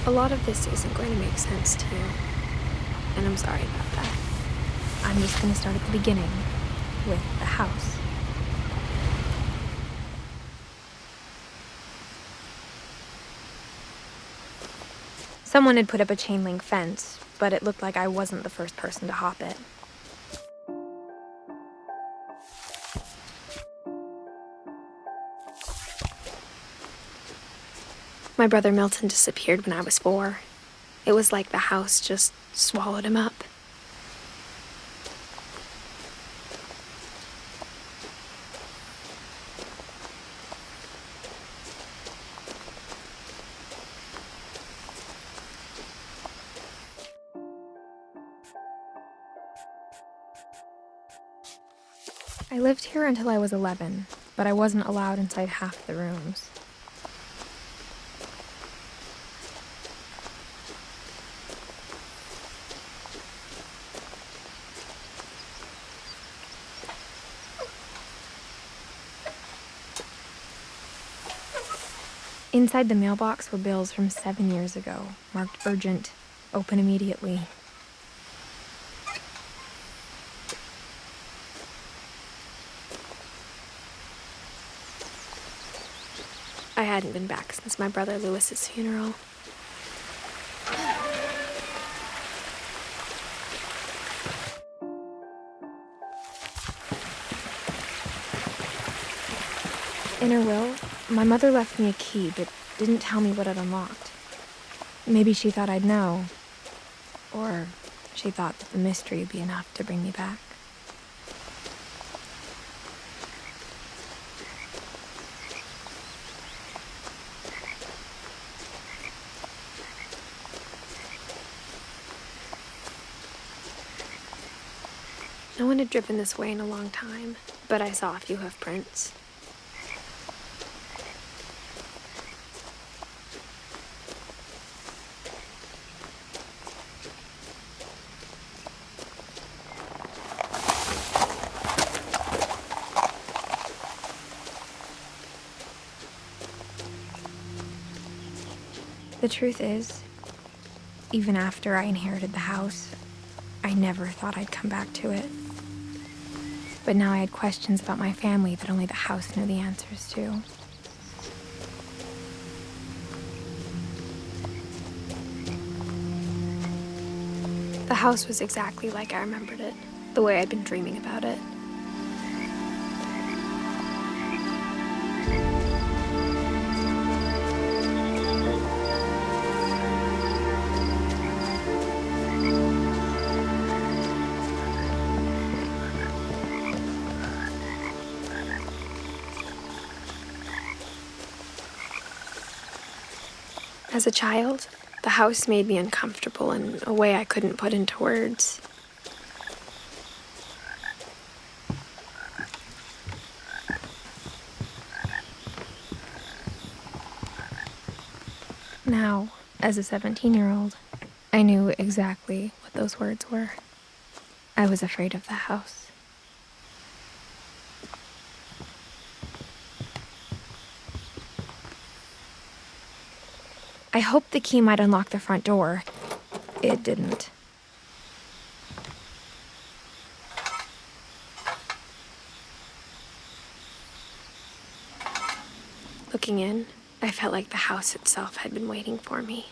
A lot of this isn't going to make sense to you, and I'm sorry about that. I'm just going to start at the beginning, with the house. Someone had put up a chain link fence, but it looked like I wasn't the first person to hop it. My brother Milton disappeared when I was 4. It was like the house just swallowed him up. I lived here until I was 11, but I wasn't allowed inside half the rooms. Inside the mailbox were bills from 7 years ago, marked urgent, open immediately. I hadn't been back since my brother Lewis's funeral. In her will, my mother left me a key, but didn't tell me what it unlocked. Maybe she thought I'd know, or she thought that the mystery would be enough to bring me back. No one had driven this way in a long time, but I saw a few hoof prints. The truth is, even after I inherited the house, I never thought I'd come back to it. But now I had questions about my family that only the house knew the answers to. The house was exactly like I remembered it, the way I'd been dreaming about it. As a child, the house made me uncomfortable in a way I couldn't put into words. Now, as a 17-year-old, I knew exactly what those words were. I was afraid of the house. I hoped the key might unlock the front door. It didn't. Looking in, I felt like the house itself had been waiting for me.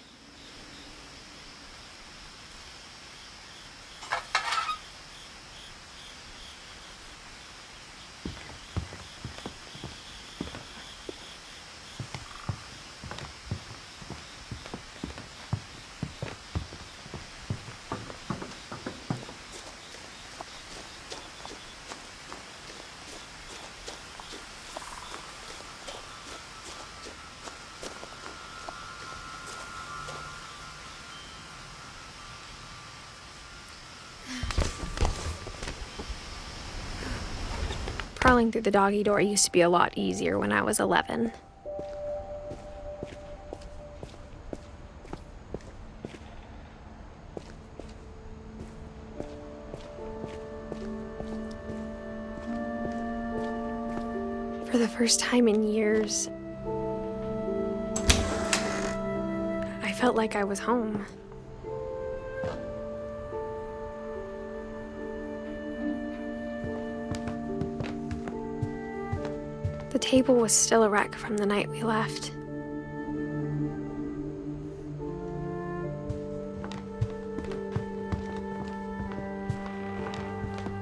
Crawling through the doggy door used to be a lot easier when I was 11. For the first time in years, I felt like I was home. The table was still a wreck from the night we left.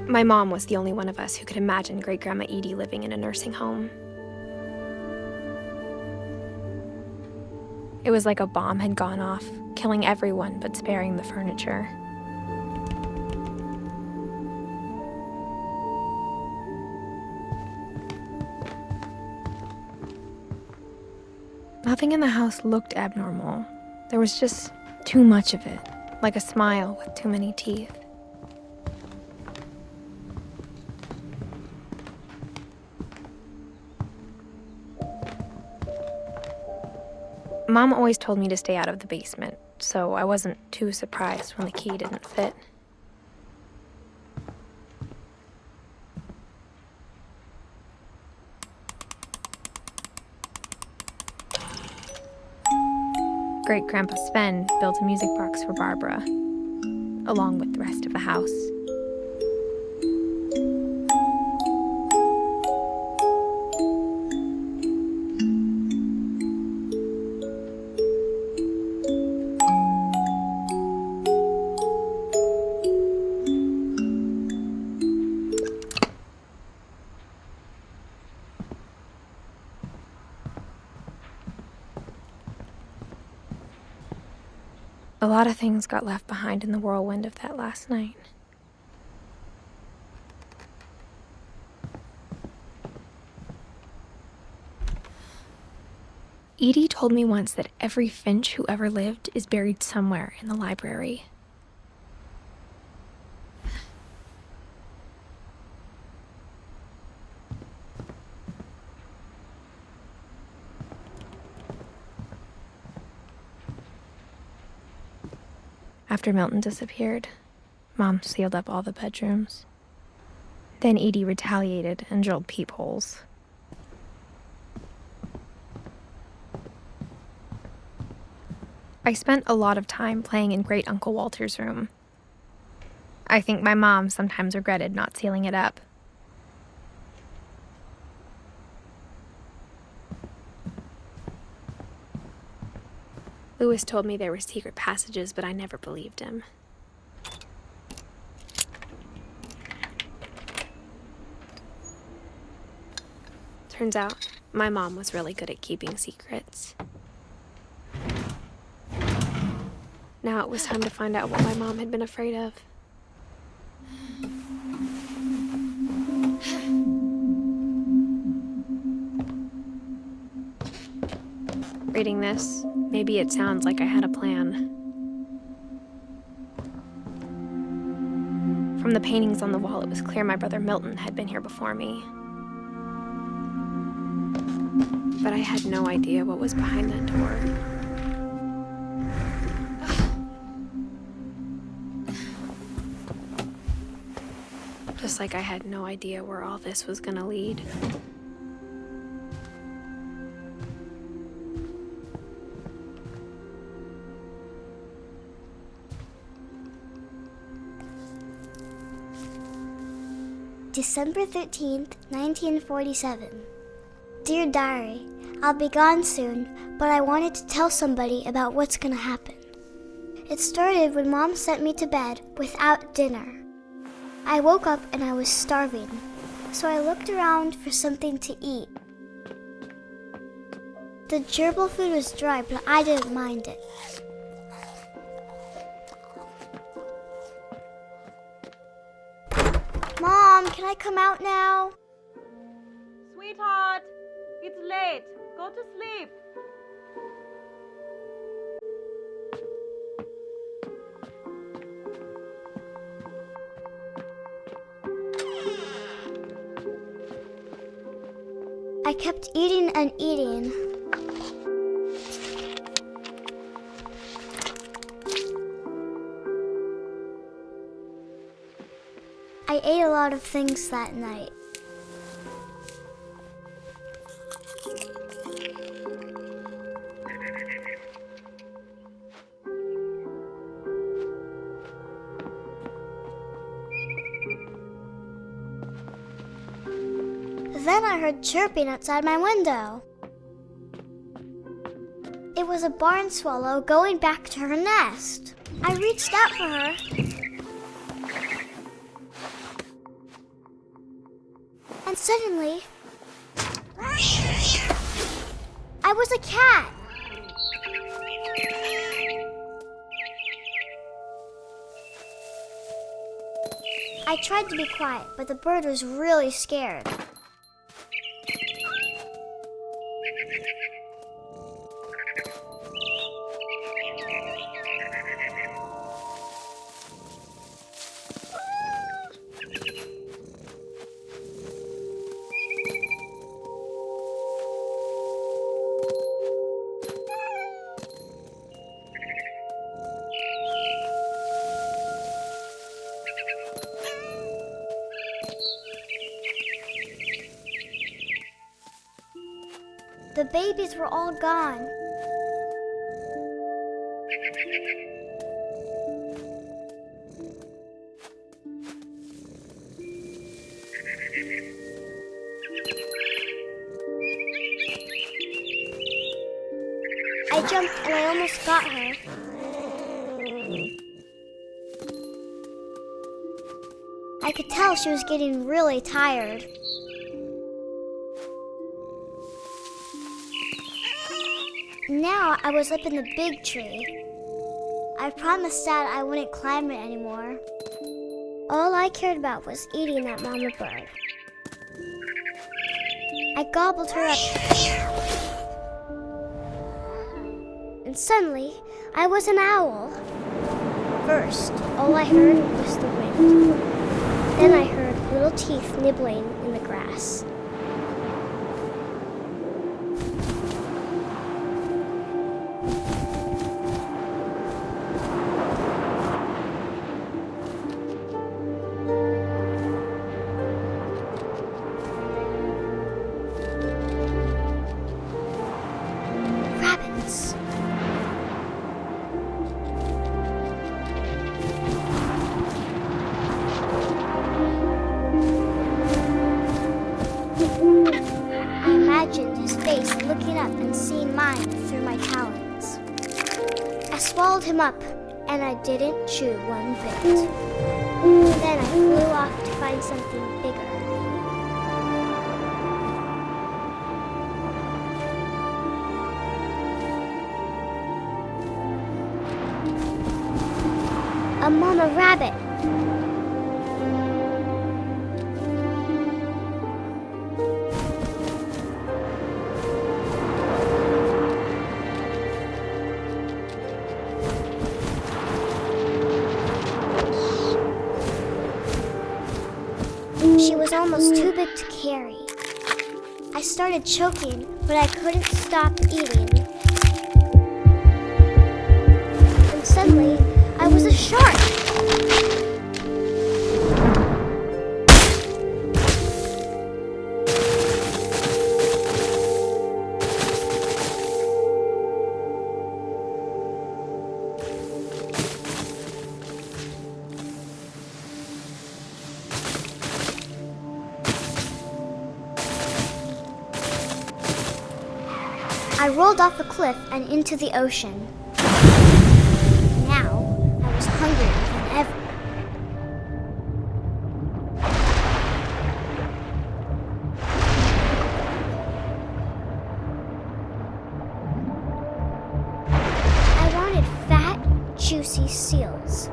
My mom was the only one of us who could imagine Great-Grandma Edie living in a nursing home. It was like a bomb had gone off, killing everyone but sparing the furniture. Nothing in the house looked abnormal. There was just too much of it, like a smile with too many teeth. Mom always told me to stay out of the basement, so I wasn't too surprised when the key didn't fit. Great-Grandpa Sven built a music box for Barbara, along with the rest of the house. A lot of things got left behind in the whirlwind of that last night. Edie told me once that every Finch who ever lived is buried somewhere in the library. After Milton disappeared, Mom sealed up all the bedrooms. Then Edie retaliated and drilled peepholes. I spent a lot of time playing in Great Uncle Walter's room. I think my mom sometimes regretted not sealing it up. Lewis told me there were secret passages, but I never believed him. Turns out, my mom was really good at keeping secrets. Now it was time to find out what my mom had been afraid of. Reading this, maybe it sounds like I had a plan. From the paintings on the wall, it was clear my brother Milton had been here before me. But I had no idea what was behind that door. Just like I had no idea where all this was gonna lead. December 13th, 1947. Dear Diary, I'll be gone soon, but I wanted to tell somebody about what's gonna happen. It started when Mom sent me to bed without dinner. I woke up and I was starving, so I looked around for something to eat. The gerbil food was dry, but I didn't mind it. Mom, can I come out now? Sweetheart, it's late. Go to sleep. I kept eating and eating. I ate a lot of things that night. Then I heard chirping outside my window. It was a barn swallow going back to her nest. I reached out for her. And suddenly, I was a cat. I tried to be quiet, but the bird was really scared. The babies were all gone. I jumped and I almost got her. I could tell she was getting really tired. Now I was up in the big tree. I promised Dad I wouldn't climb it anymore. All I cared about was eating that mama bird. I gobbled her up. And suddenly, I was an owl. First, all I heard was the wind. Then I heard little teeth nibbling in the grass. Rabbits. I imagined his face looking up and seeing mine through my talons. I swallowed him up, and I didn't chew one bit. Then I flew off to find something bigger. A mama rabbit. She was almost too big to carry. I started choking, but I couldn't stop eating. And suddenly, I was a shark. I rolled off a cliff and into the ocean. Now, I was hungrier than ever. I wanted fat, juicy seals.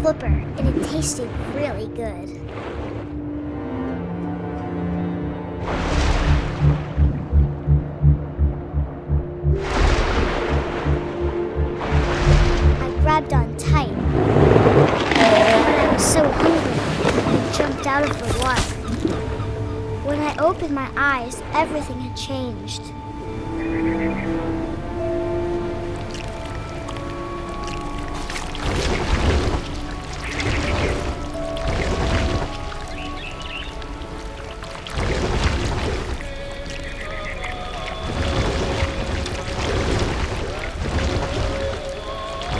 flipper, and it tasted really good. I grabbed on tight, but I was so hungry, I jumped out of the water. When I opened my eyes, everything had changed.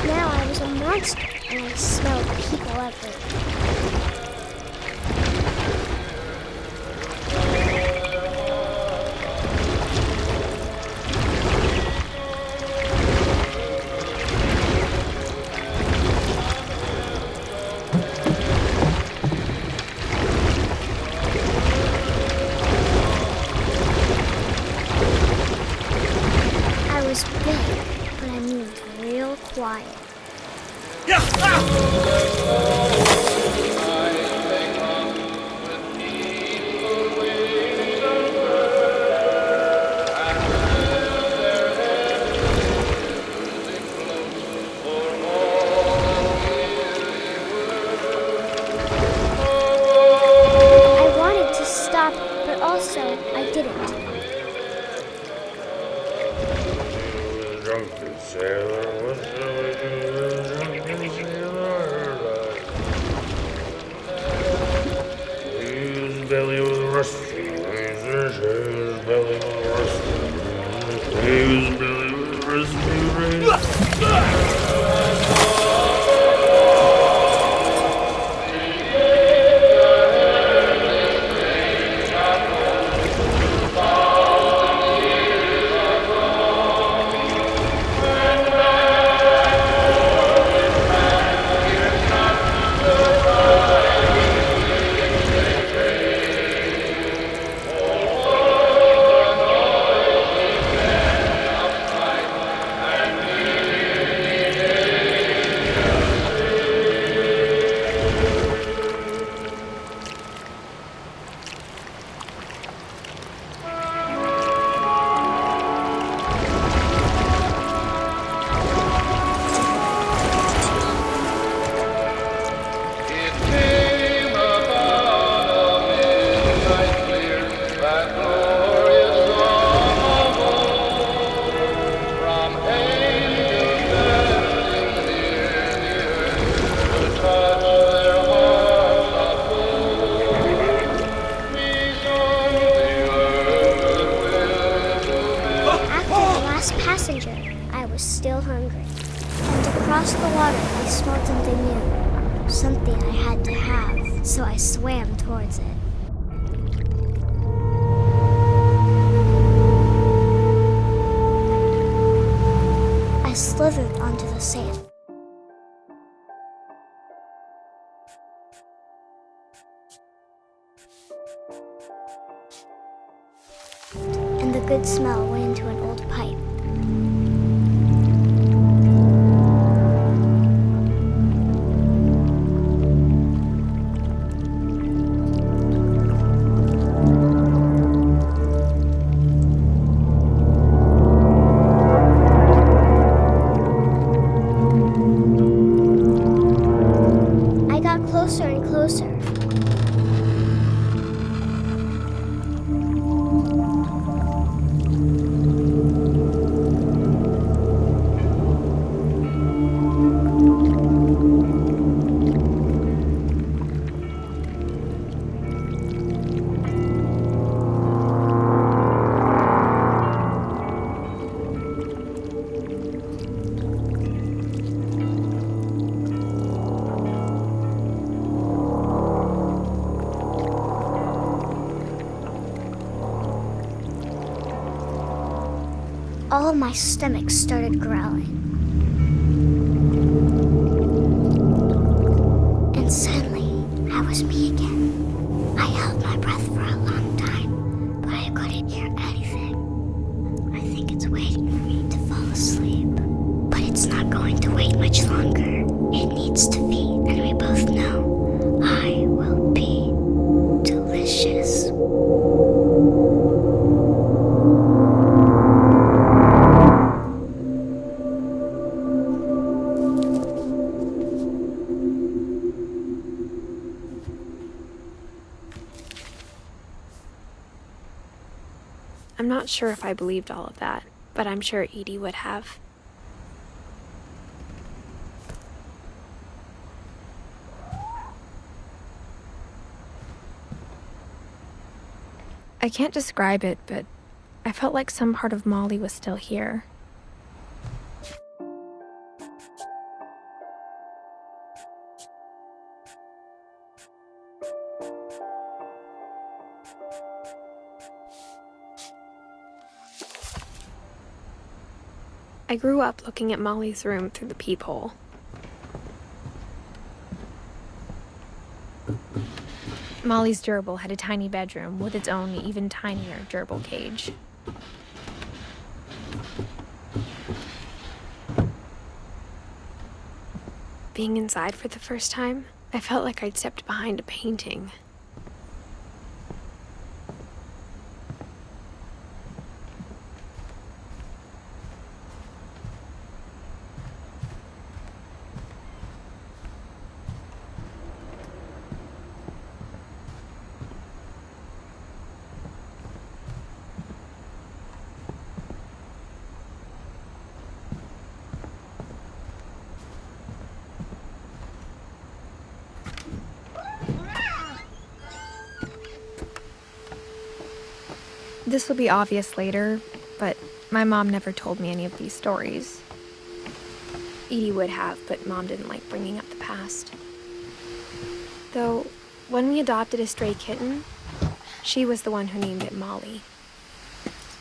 Now I was a monster, and I smelled people everywhere. I was big, but I moved real quiet. I wanted to stop, but also I didn't. Drunken sailor, what shall we do with a drunken sailor? His belly was rusty, his belly was rusty, his belly was rusty. Passenger, I was still hungry. And across the water, I smelled something new. Something I had to have, so I swam towards it. I slithered onto the sand. And the good smell went into an old pipe. I got closer and closer. All of my stomach started growling. And suddenly, I was me again. I held my breath for a long time, but I couldn't hear anything. I think it's waiting for me to fall asleep. But it's not going to wait much longer. It needs to feed, and we both I'm not sure if I believed all of that, but I'm sure Edie would have. I can't describe it, but I felt like some part of Molly was still here. I grew up looking at Molly's room through the peephole. Molly's gerbil had a tiny bedroom with its own even tinier gerbil cage. Being inside for the first time, I felt like I'd stepped behind a painting. This will be obvious later, but my mom never told me any of these stories. Edie would have, but Mom didn't like bringing up the past. Though, when we adopted a stray kitten, she was the one who named it Molly.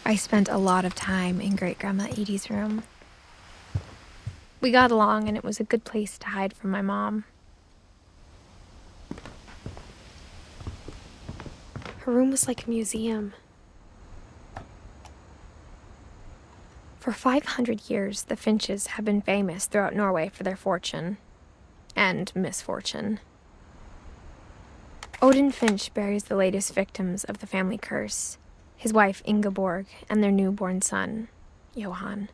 I spent a lot of time in Great-Grandma Edie's room. We got along, and it was a good place to hide from my mom. Her room was like a museum. For 500 years, the Finches have been famous throughout Norway for their fortune and misfortune. Odin Finch buries the latest victims of the family curse, his wife Ingeborg and their newborn son, Johan.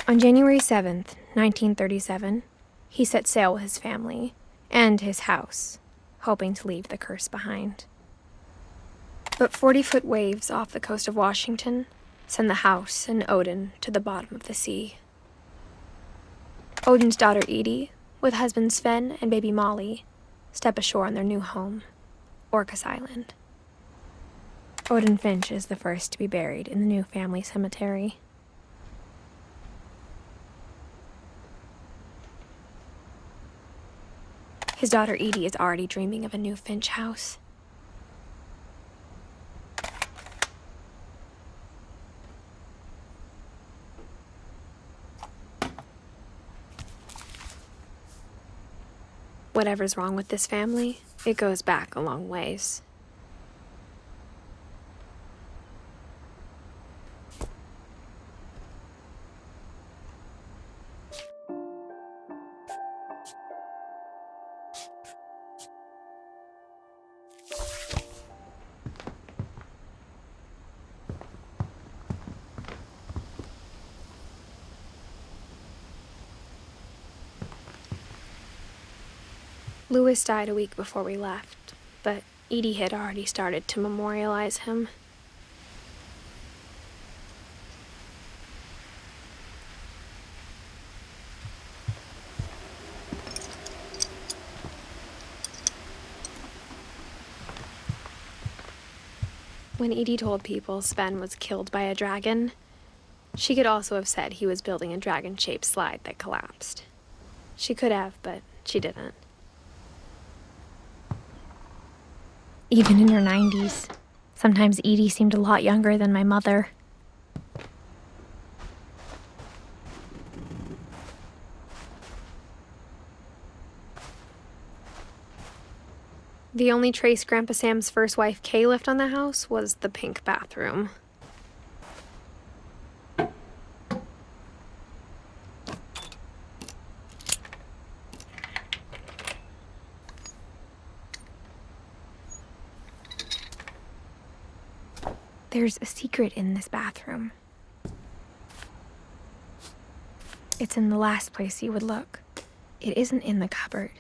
On January 7th, 1937, he set sail with his family and his house, hoping to leave the curse behind. But 40-foot waves off the coast of Washington send the house and Odin to the bottom of the sea. Odin's daughter Edie, with husband Sven and baby Molly, step ashore on their new home, Orcas Island. Odin Finch is the first to be buried in the new family cemetery. His daughter Edie is already dreaming of a new Finch house. Whatever's wrong with this family, it goes back a long ways. Louis died a week before we left, but Edie had already started to memorialize him. When Edie told people Sven was killed by a dragon, she could also have said he was building a dragon-shaped slide that collapsed. She could have, but she didn't. Even in her 90s, sometimes Edie seemed a lot younger than my mother. The only trace Grandpa Sam's first wife Kay left on the house was the pink bathroom. There's a secret in this bathroom. It's in the last place you would look. It isn't in the cupboard.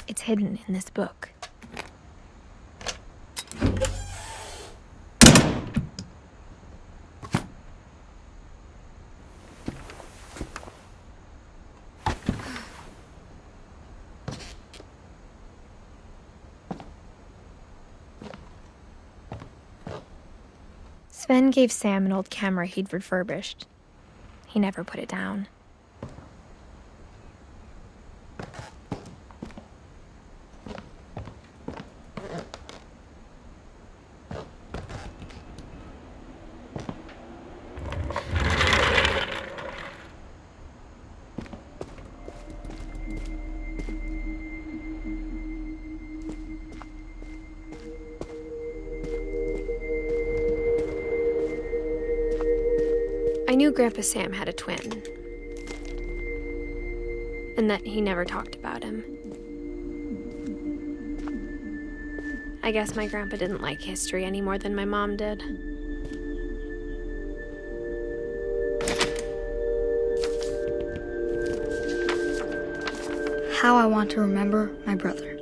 It's hidden in this book. Sven gave Sam an old camera he'd refurbished. He never put it down. I knew Grandpa Sam had a twin, and that he never talked about him. I guess my grandpa didn't like history any more than my mom did. How I Want to Remember My Brother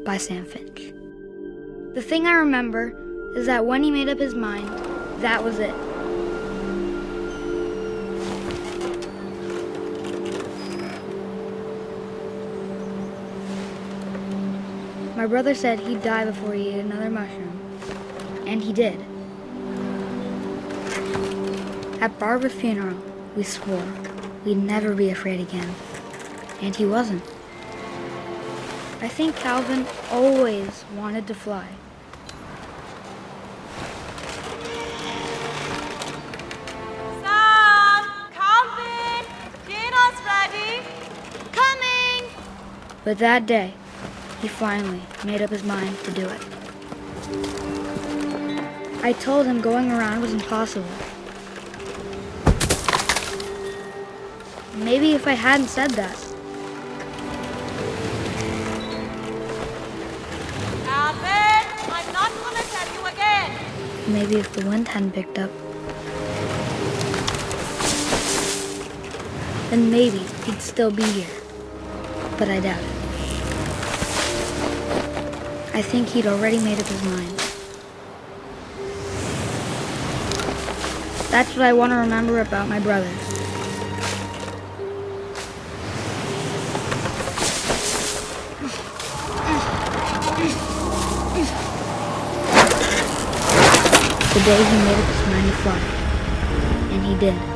by Sam Finch. The thing I remember is that when he made up his mind, that was it. My brother said he'd die before he ate another mushroom, and he did. At Barbara's funeral, we swore we'd never be afraid again, and he wasn't. I think Calvin always wanted to fly. Sam! Calvin! Dinner's ready! Coming! But that day, he finally made up his mind to do it. I told him going around was impossible. Maybe if I hadn't said that, Calvin! I'm not gonna tell you again! maybe if the wind hadn't picked up, then maybe he'd still be here. But I doubt it. I think he'd already made up his mind. That's what I want to remember about my brother. The day he made up his mind to fly. And he did.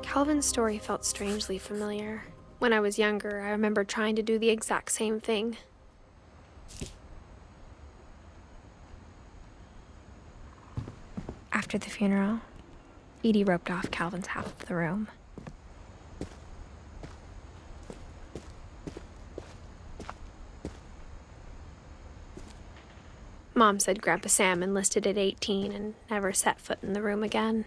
Calvin's story felt strangely familiar. When I was younger, I remember trying to do the exact same thing. After the funeral, Edie roped off Calvin's half of the room. Mom said Grandpa Sam enlisted at 18 and never set foot in the room again.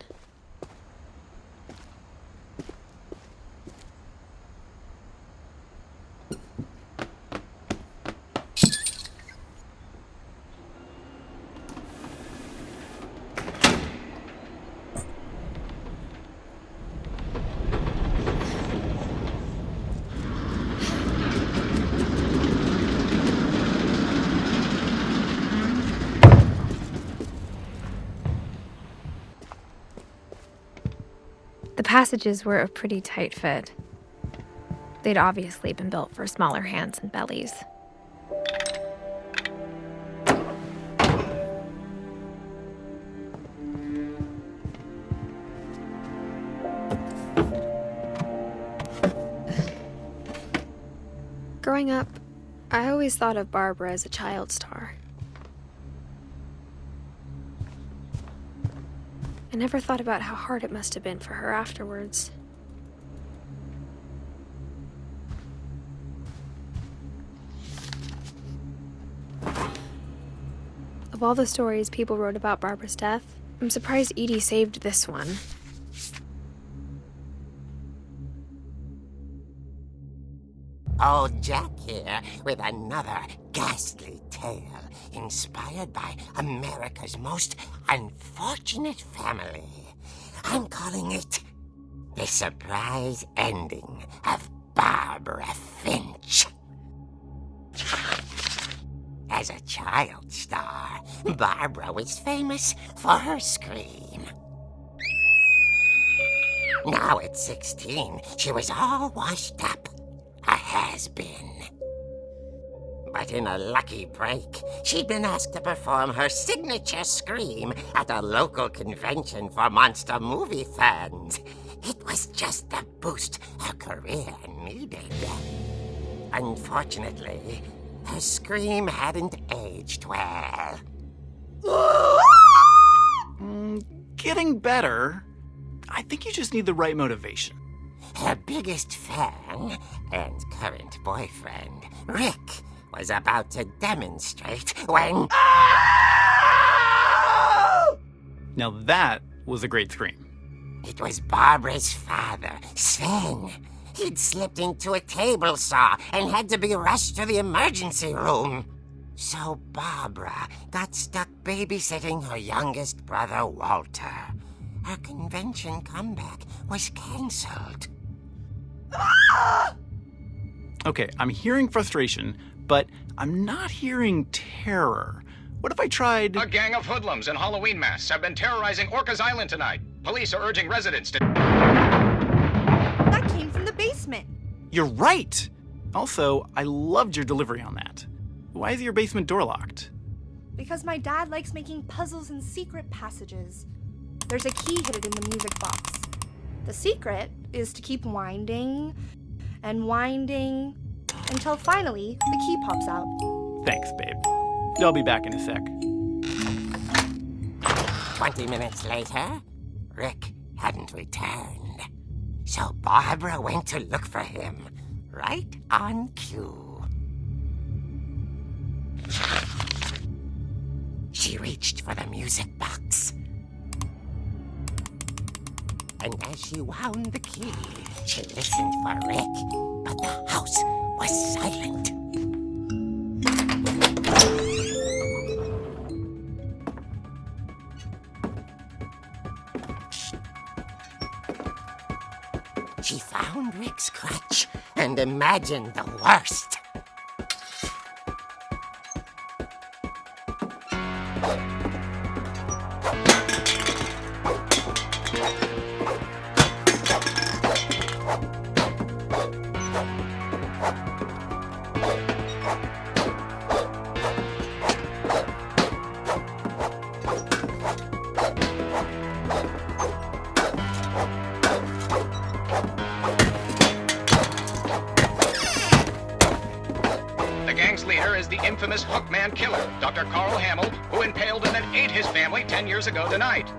The passages were a pretty tight fit. They'd obviously been built for smaller hands and bellies. Growing up, I always thought of Barbara as a child star. I never thought about how hard it must have been for her afterwards. Of all the stories people wrote about Barbara's death, I'm surprised Edie saved this one. Old Jack here with another ghastly tale inspired by America's most unfortunate family. I'm calling it The Surprise Ending of Barbara Finch. As a child star, Barbara was famous for her scream. Now at 16, she was all washed up. A has-been. But in a lucky break, she'd been asked to perform her signature scream at a local convention for monster movie fans. It was just the boost her career needed. Unfortunately, her scream hadn't aged well. Getting better. I think you just need the right motivation. Her biggest fan and current boyfriend, Rick, was about to demonstrate when... Now that was a great scream. It was Barbara's father, Sven. He'd slipped into a table saw and had to be rushed to the emergency room. So Barbara got stuck babysitting her youngest brother, Walter. Her convention comeback was cancelled. Okay, I'm hearing frustration, but I'm not hearing terror. What if I tried... A gang of hoodlums in Halloween masks have been terrorizing Orcas Island tonight. Police are urging residents to... That came from the basement. You're right! Also, I loved your delivery on that. Why is your basement door locked? Because my dad likes making puzzles and secret passages. There's a key hidden in the music box. The secret is to keep winding and winding until finally the key pops out. Thanks, babe. I'll be back in a sec. 20 minutes later, Rick hadn't returned. So Barbara went to look for him, right on cue. She reached for the music box. And as she wound the key, she listened for Rick, but the house was silent. She found Rick's crutch and imagined the worst. The gang's leader is the infamous Hookman killer, Dr. Carl Hamill, who impaled and then ate his family 10 years ago tonight.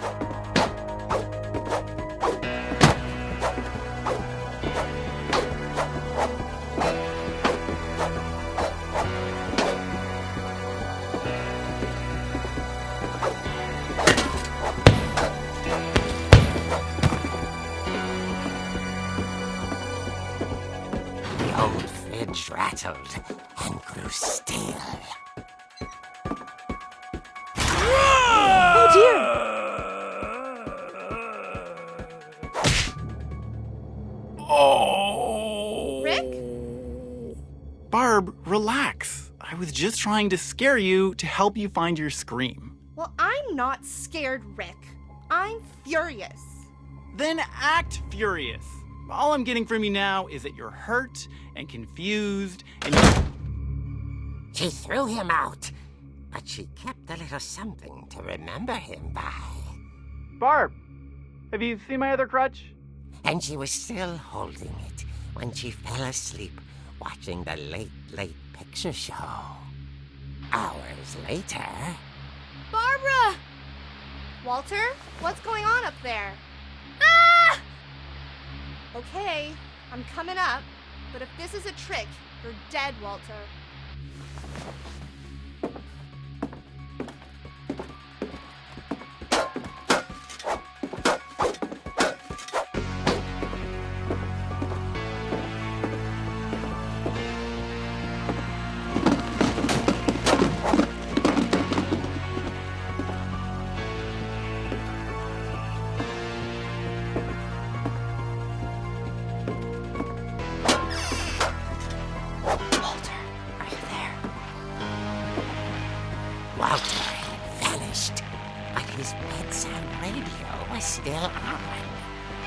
The old fridge rattled and grew still. Oh dear! Oh! Rick? Barb, relax. I was just trying to scare you to help you find your scream. Well, I'm not scared, Rick. I'm furious. Then act furious. All I'm getting from you now is that you're hurt and confused and She threw him out, but she kept a little something to remember him by. Barb, have you seen my other crutch? And she was still holding it when she fell asleep watching the late picture show. Hours later... Barbara! Walter, what's going on up there? Ah! Okay, I'm coming up, but if this is a trick, you're dead, Walter. Walter had vanished, but his bedside radio was still on.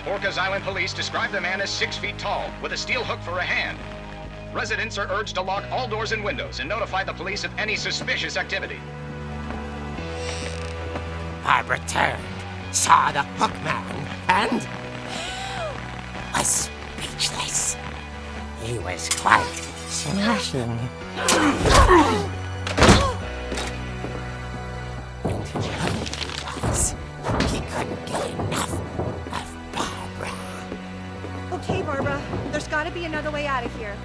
Orcas Island police describe the man as 6 feet tall, with a steel hook for a hand. Residents are urged to lock all doors and windows and notify the police of any suspicious activity. Barbara turned, saw the hook man, and was speechless. He was quite smashing. And who he was, he couldn't get enough of Barbara. Okay, Barbara, there's gotta be another way out of here.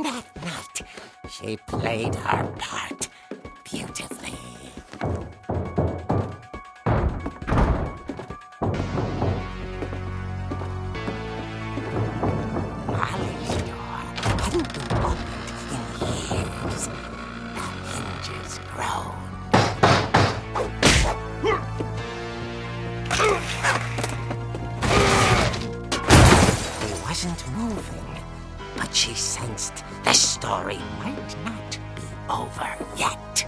That night, she played her part beautifully. Molly's door hadn't been opened in years. The hinges groaned. He wasn't moving, but she sensed the story might not be over yet.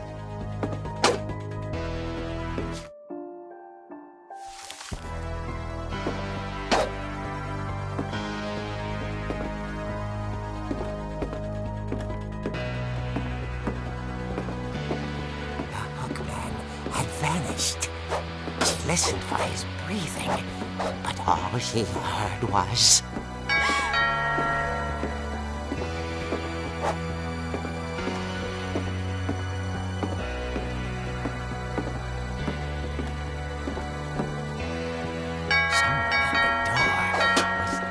The hookman had vanished. She listened for his breathing, but all she heard was...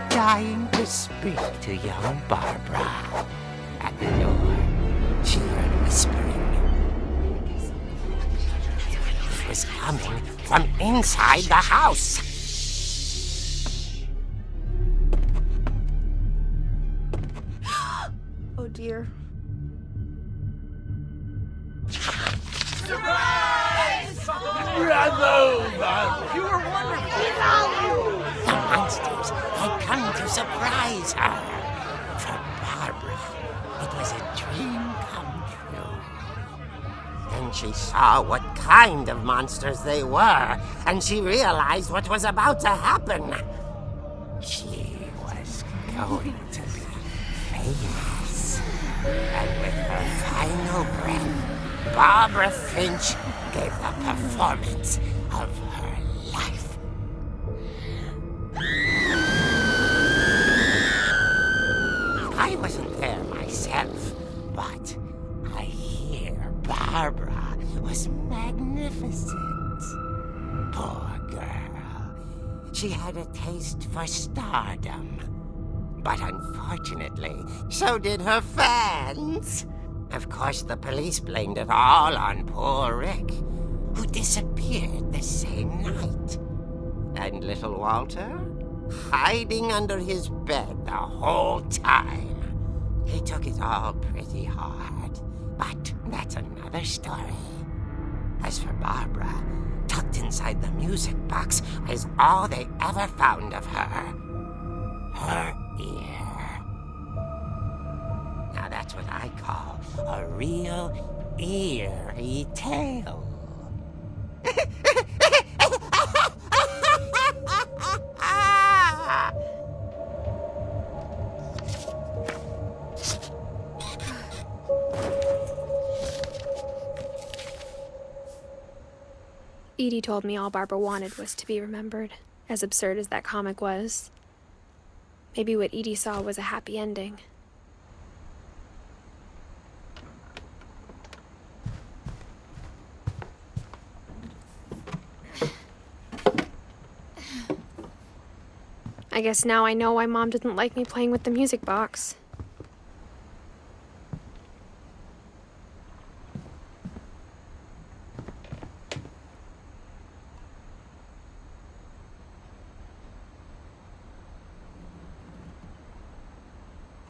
dying to speak to young Barbara. At the door, she heard whispering. It was coming from inside the house. Oh dear. The monsters had come to surprise her. For Barbara, it was a dream come true. Then she saw what kind of monsters they were, and she realized what was about to happen. She was going to be famous. And with her final breath, Barbara Finch gave the performance of her life. I wasn't there myself, but I hear Barbara was magnificent. Poor girl. She had a taste for stardom. But unfortunately, so did her fans. Of course, the police blamed it all on poor Rick, who disappeared the same night. And little Walter? Hiding under his bed the whole time. He took it all pretty hard, but that's another story. As for Barbara, tucked inside the music box is all they ever found of her. Her ear. Now that's what I call a real eerie tale. Edie told me all Barbara wanted was to be remembered, as absurd as that comic was. Maybe what Edie saw was a happy ending. I guess now I know why Mom didn't like me playing with the music box.